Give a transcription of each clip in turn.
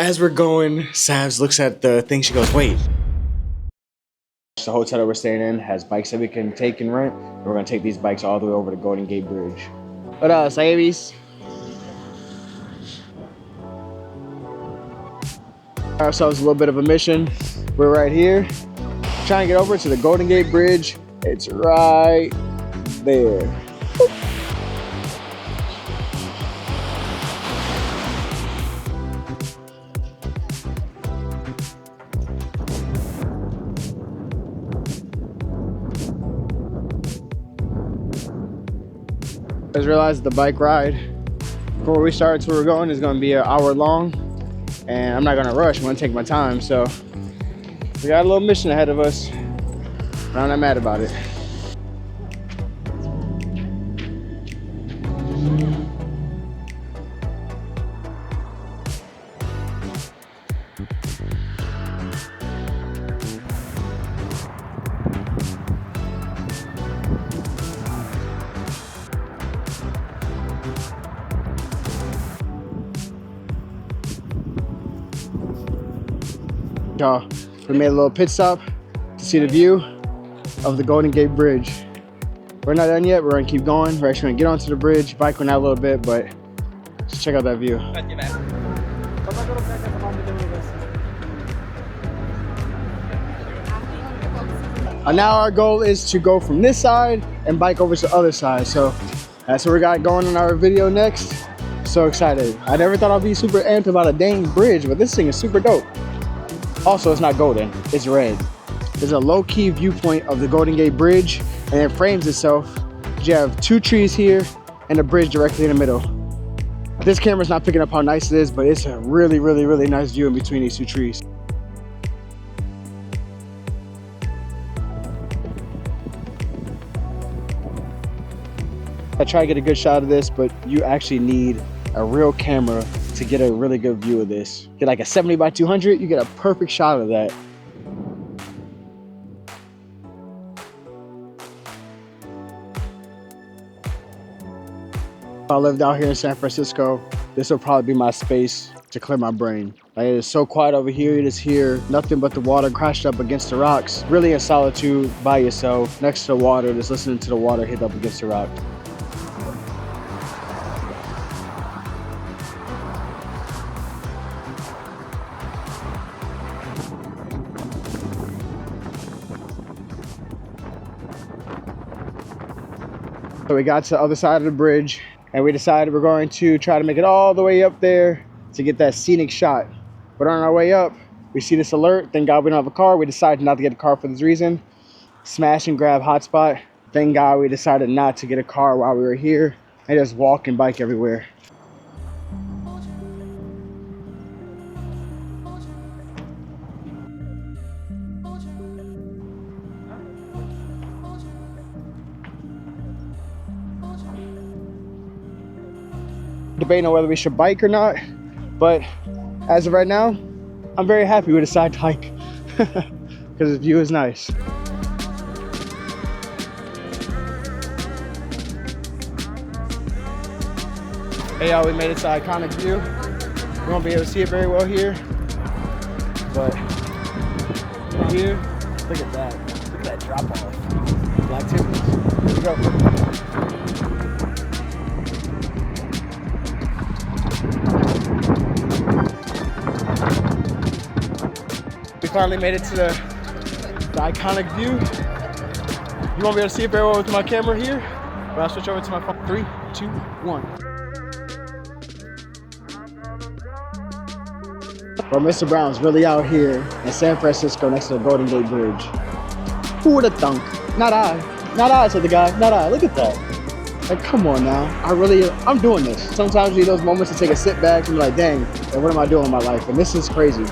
As we're going, Savs looks at the thing. She goes, wait. The hotel that we're staying in has bikes that we can take and rent. We're gonna take these bikes all the way over to Golden Gate Bridge. What up, Savis? Ourselves a little bit of a mission. We're right here, trying to get over to the Golden Gate Bridge. It's right there. Boop. I just realized the bike ride from where we started to where we're going is going to be an hour long, and I'm not going to rush. I'm going to take my time. So we got a little mission ahead of us, but I'm not mad about it. Y'all, we made a little pit stop to see the view of the Golden Gate Bridge. We're not done yet. We're gonna keep going. We're actually gonna get onto the bridge, bike went out a little bit, but just check out that view. Now our goal is to go from this side and bike over to the other side. So that's what we got going in our video next. So excited. I never thought I'd be super amped about a dang bridge, but this thing is super dope. Also, it's not golden, it's red. There's a low-key viewpoint of the Golden Gate Bridge, and it frames itself. You have two trees here and a bridge directly in the middle. This camera's not picking up how nice it is, but it's a really, really, really nice view in between these two trees. I try to get a good shot of this, but you actually need a real camera to get a really good view of this. Get like a 70 by 200, you get a perfect shot of that. If I lived out here in San Francisco, this will probably be my space to clear my brain. Like, it is so quiet over here. You just hear nothing but the water crashed up against the rocks. Really in solitude by yourself, next to the water, just listening to the water hit up against the rock. So we got to the other side of the bridge and we decided we're going to try to make it all the way up there to get that scenic shot. But on our way up, we see this alert. Thank God we don't have a car. We decided not to get a car for this reason. Smash and grab hotspot. Thank God we decided not to get a car while we were here and just walk and bike everywhere. Debating on whether we should bike or not, but as of right now, I'm very happy we decided to hike because the view is nice. Hey y'all, we made it to iconic view. We won't be able to see it very well here, but here, look at that. Look at that drop off. Black timbers. Here we go. We finally made it to the iconic view. You won't be able to see it very well with my camera here, but I'll switch over to my phone. 3, 2, 1. Well, Mr. Brown's really out here in San Francisco next to the Golden Gate Bridge. Who would have thunk? Not I. Not I, said the guy. Not I. Look at that. Like, come on now. I'm doing this. Sometimes you need those moments to take a sit back and be like, dang, what am I doing in my life? And this is crazy.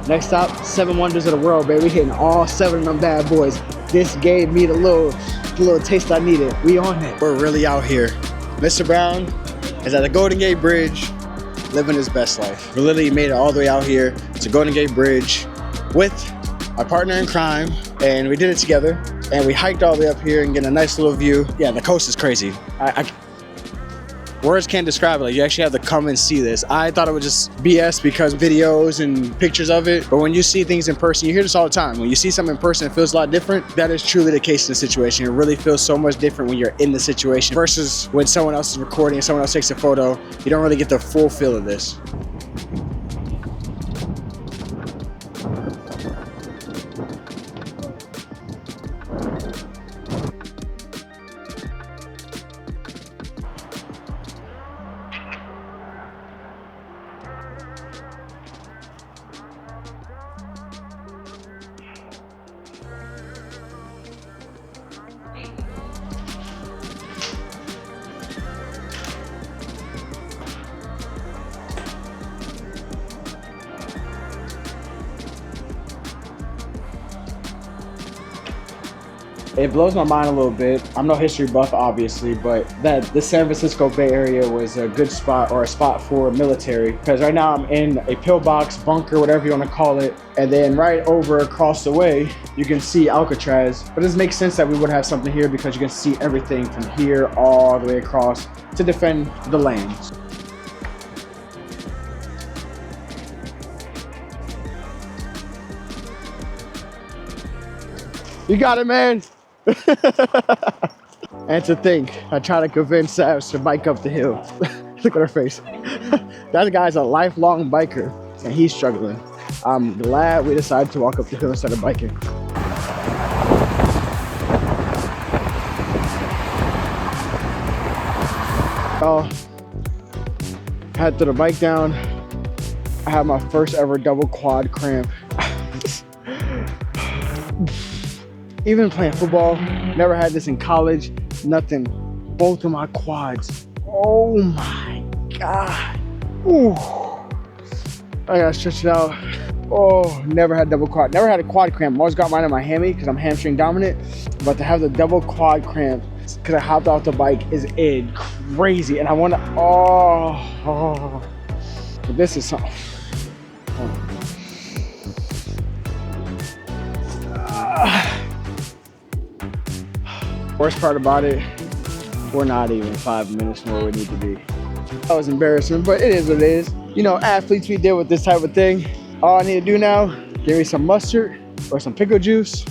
Next stop, 7 Wonders of the World, baby. We hitting all 7 of them bad boys. This gave me the little taste I needed. We on it. We're really out here. Mr. Brown is at the Golden Gate Bridge, living his best life. We literally made it all the way out here to Golden Gate Bridge with our partner in crime, and we did it together. And we hiked all the way up here and get a nice little view. Yeah, the coast is crazy. words can't describe it. Like, you actually have to come and see this. I thought it was just BS because videos and pictures of it, but when you see things in person, you hear this all the time. When you see something in person, it feels a lot different. That is truly the case in the situation. It really feels so much different when you're in the situation versus when someone else is recording and someone else takes a photo. You don't really get the full feel of this. It blows my mind a little bit. I'm no history buff, obviously, but that the San Francisco Bay Area was a good spot, or a spot for military, because right now I'm in a pillbox, bunker, whatever you want to call it, and then right over across the way, you can see Alcatraz. But it makes sense that we would have something here because you can see everything from here all the way across to defend the land. You got it, man. And to think, I try to convince Savs to bike up the hill. Look at her face. That guy's a lifelong biker and he's struggling. I'm glad we decided to walk up the hill instead of biking. Oh, had to throw the bike down. I had my first ever double quad cramp. Even playing football, never had this in college, nothing. Both of my quads. Oh my God. Ooh. I gotta stretch it out. Oh, never had double quad. Never had a quad cramp. Always got mine in my hammy because I'm hamstring dominant. But to have the double quad cramp because I hopped off the bike is crazy. And I wanna, But this is something. Worst part about it, we're not even 5 minutes from where we need to be. That was embarrassing, but it is what it is. You know, athletes, we deal with this type of thing. All I need to do now, give me some mustard or some pickle juice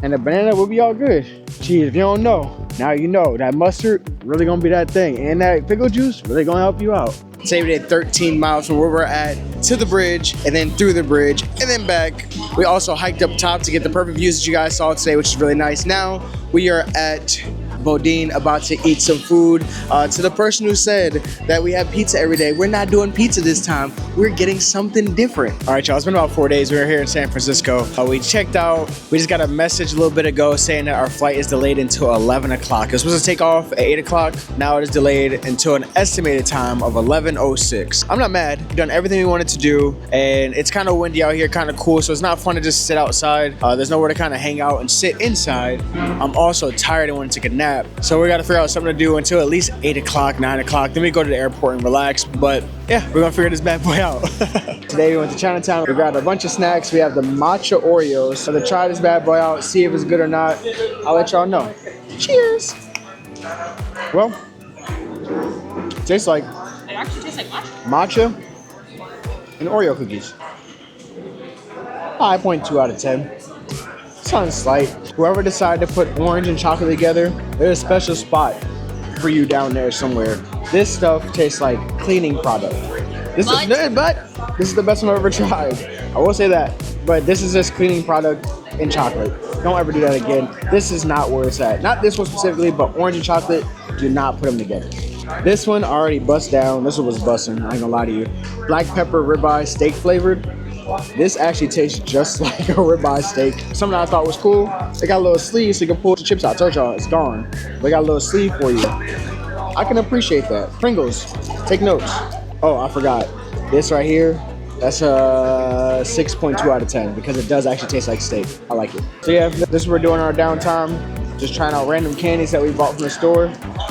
and a banana, will be all good. Geez, if you don't know, now you know. That mustard really gonna be that thing. And that pickle juice really gonna help you out. Today we did 13 miles from where we're at to the bridge, and then through the bridge, and then back. We also hiked up top to get the perfect views that you guys saw today, which is really nice. Now we are at Bodine, about to eat some food. To the person who said that we have pizza every day, we're not doing pizza this time. We're getting something different. All right, y'all, it's been about 4 days. We were here in San Francisco. We checked out. We just got a message a little bit ago saying that our flight is delayed until 11 o'clock. It was supposed to take off at 8 o'clock. Now it is delayed until an estimated time of 11:06. I'm not mad. We've done everything we wanted to do, and it's kind of windy out here, kind of cool, so it's not fun to just sit outside. There's nowhere to kind of hang out and sit inside. I'm also tired and want to take a nap. So we got to figure out something to do until at least 8 o'clock, 9 o'clock. Then we go to the airport and relax. But yeah, we're going to figure this bad boy out. Today we went to Chinatown. We grabbed a bunch of snacks. We have the matcha Oreos. So to try this bad boy out, see if it's good or not, I'll let y'all know. Cheers. Well, tastes like... It actually tastes like matcha. Matcha and Oreo cookies. 5.2 out of 10. Sounds slight. Whoever decided to put orange and chocolate together, there's a special spot for you down there somewhere. This stuff tastes like cleaning product. This is the best one I've ever tried. I will say that. But this is just cleaning product in chocolate. Don't ever do that again. This is not where it's at. Not this one specifically, but orange and chocolate, do not put them together. This one already bust down. This one was busting, I ain't gonna lie to you. Black pepper ribeye steak flavored. This actually tastes just like a ribeye steak. Something I thought was cool. They got a little sleeve so you can pull the chips out. I told y'all it's gone. They got a little sleeve for you. I can appreciate that. Pringles, take notes. Oh, I forgot. This right here, that's a 6.2 out of 10 because it does actually taste like steak. I like it. So yeah, this is what we're doing our downtime. just trying out random candies that we bought from the store.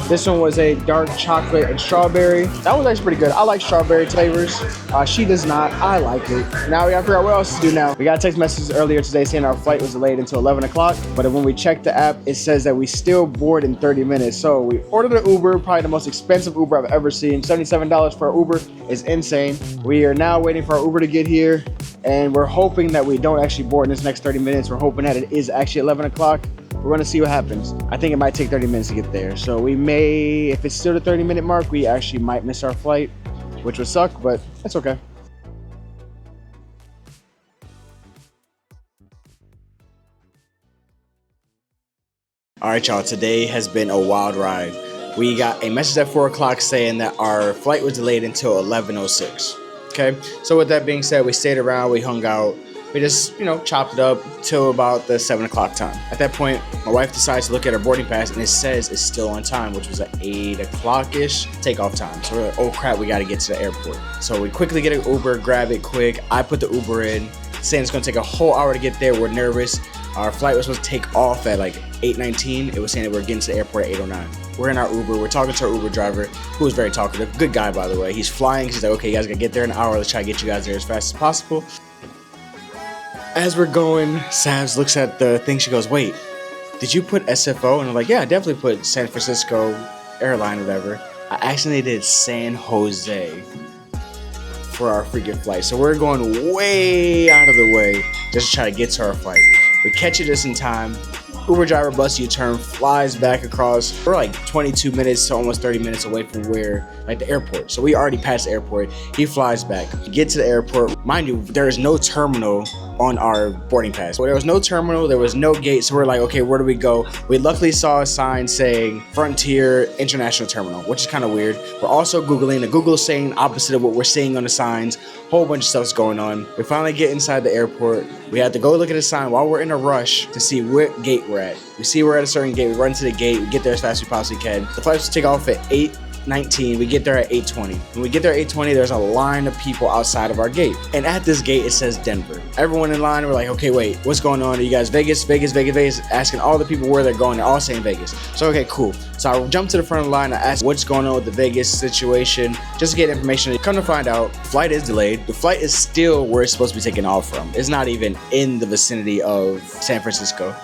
This one was a dark chocolate and strawberry. That was actually pretty good. I like strawberry flavors. She does not. I like it. Now we gotta figure out what else to do now. We got a text message earlier today saying our flight was delayed until 11 o'clock. But when we checked the app, it says that we still board in 30 minutes. So we ordered an Uber, probably the most expensive Uber I've ever seen. $77 for an Uber is insane. We are now waiting for our Uber to get here. And we're hoping that we don't actually board in this next 30 minutes. We're hoping that it is actually 11 o'clock. We're gonna see what happens. I think it might take 30 minutes to get there. So we may, if it's still the 30-minute mark, we actually might miss our flight, which would suck, but that's okay. All right, y'all, today has been a wild ride. We got a message at 4 o'clock saying that our flight was delayed until 11:06. Okay, so with that being said, we stayed around, we hung out, we just, chopped it up till about the 7 o'clock time. At that point, my wife decides to look at her boarding pass and it says it's still on time, which was at 8 o'clock-ish takeoff time. So we're like, oh crap, we gotta get to the airport. So we quickly get an Uber, grab it quick. I put the Uber in, saying it's gonna take a whole hour to get there. We're nervous. Our flight was supposed to take off at like 8:19. It was saying that we're getting to the airport at 8:09. We're in our Uber. We're talking to our Uber driver, who was very talkative. Good guy, by the way. He's flying. He's like, okay, you guys gotta get there in an hour. Let's try to get you guys there as fast as possible. As we're going, Sabs looks at the thing. She goes, wait, did you put SFO? And I'm like, yeah, I definitely put San Francisco airline, whatever. I accidentally did San Jose for our freaking flight. So we're going way out of the way just to try to get to our flight. We catch it just in time. Uber driver busts U-turn, flies back across. We're like 22 minutes to almost 30 minutes away from the airport. So we already passed the airport. He flies back. We get to the airport. Mind you, there is no terminal on our boarding pass. So there was no terminal, there was no gate. So we're like, okay, where do we go? We luckily saw a sign saying Frontier International Terminal, which is kind of weird. We're also Googling. The Google's saying opposite of what we're seeing on the signs. Whole bunch of stuff's going on. We finally get inside the airport. We had to go look at the sign while we're in a rush to see what gate we're at. We see we're at a certain gate. We run to the gate. We get there as fast as we possibly can. The flight's to take off at 8:19. We get there at 8:20. When we get there at 8:20, there's a line of people outside of our gate. And at this gate, it says Denver. Everyone in line, we're like, okay, wait, what's going on? Are you guys Vegas, Vegas, Vegas, Vegas? Asking all the people where they're going. They're all saying Vegas. So, okay, cool. So I jump to the front of the line. I ask what's going on with the Vegas situation, just to get information. Come to find out, flight is delayed. The flight is still where it's supposed to be taking off from. It's not even in the vicinity of San Francisco.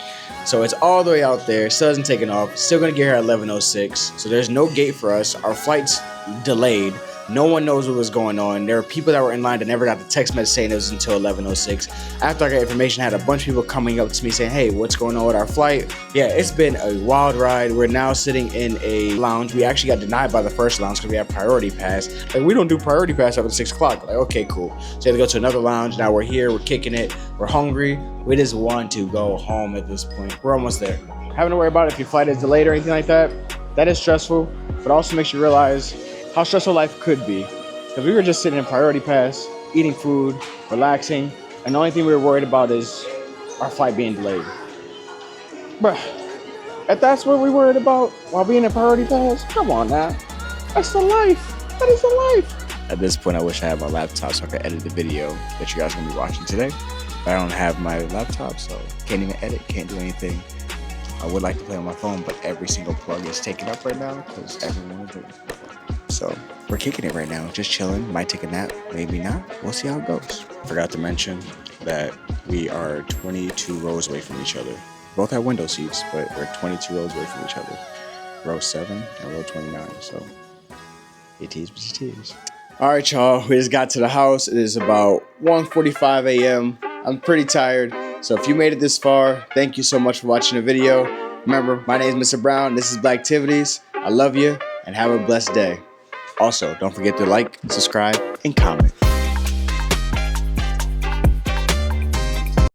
So it's all the way out there, still hasn't taken off, still gonna get here at 11:06. So there's no gate for us. Our flight's delayed. No one knows what was going on. There are people that were in line that never got the text message saying it was until 11:06. After I got information, I had a bunch of people coming up to me saying, hey, what's going on with our flight? Yeah, it's been a wild ride. We're now sitting in a lounge. We actually got denied by the first lounge because we have priority pass. Like, we don't do priority pass up at 6 o'clock. Like, okay, cool. So we had to go to another lounge. Now we're here, we're kicking it, we're hungry. We just want to go home at this point. We're almost there. Having to worry about if your flight is delayed or anything like that, that is stressful, but also makes you realize how stressful life could be. Because we were just sitting in priority pass, eating food, relaxing, and the only thing we were worried about is our flight being delayed. Bruh, if that's what we worried about while being in priority pass, come on now. That's the life. That is the life. At this point, I wish I had my laptop so I could edit the video that you guys are gonna be watching today. But I don't have my laptop, so can't even edit, can't do anything. I would like to play on my phone, but every single plug is taken up right now because everyone is doing it. So we're kicking it right now, just chilling. Might take a nap, maybe not. We'll see how it goes. Forgot to mention that we are 22 rows away from each other. Both have window seats, but we're 22 rows away from each other. Row 7 and row 29, so it is what it is. All right, y'all, we just got to the house. It is about 1:45 a.m. I'm pretty tired, so if you made it this far, thank you so much for watching the video. Remember, my name is Mr. Brown. This is Black Activities. I love you, and have a blessed day. Also, don't forget to like, subscribe, and comment.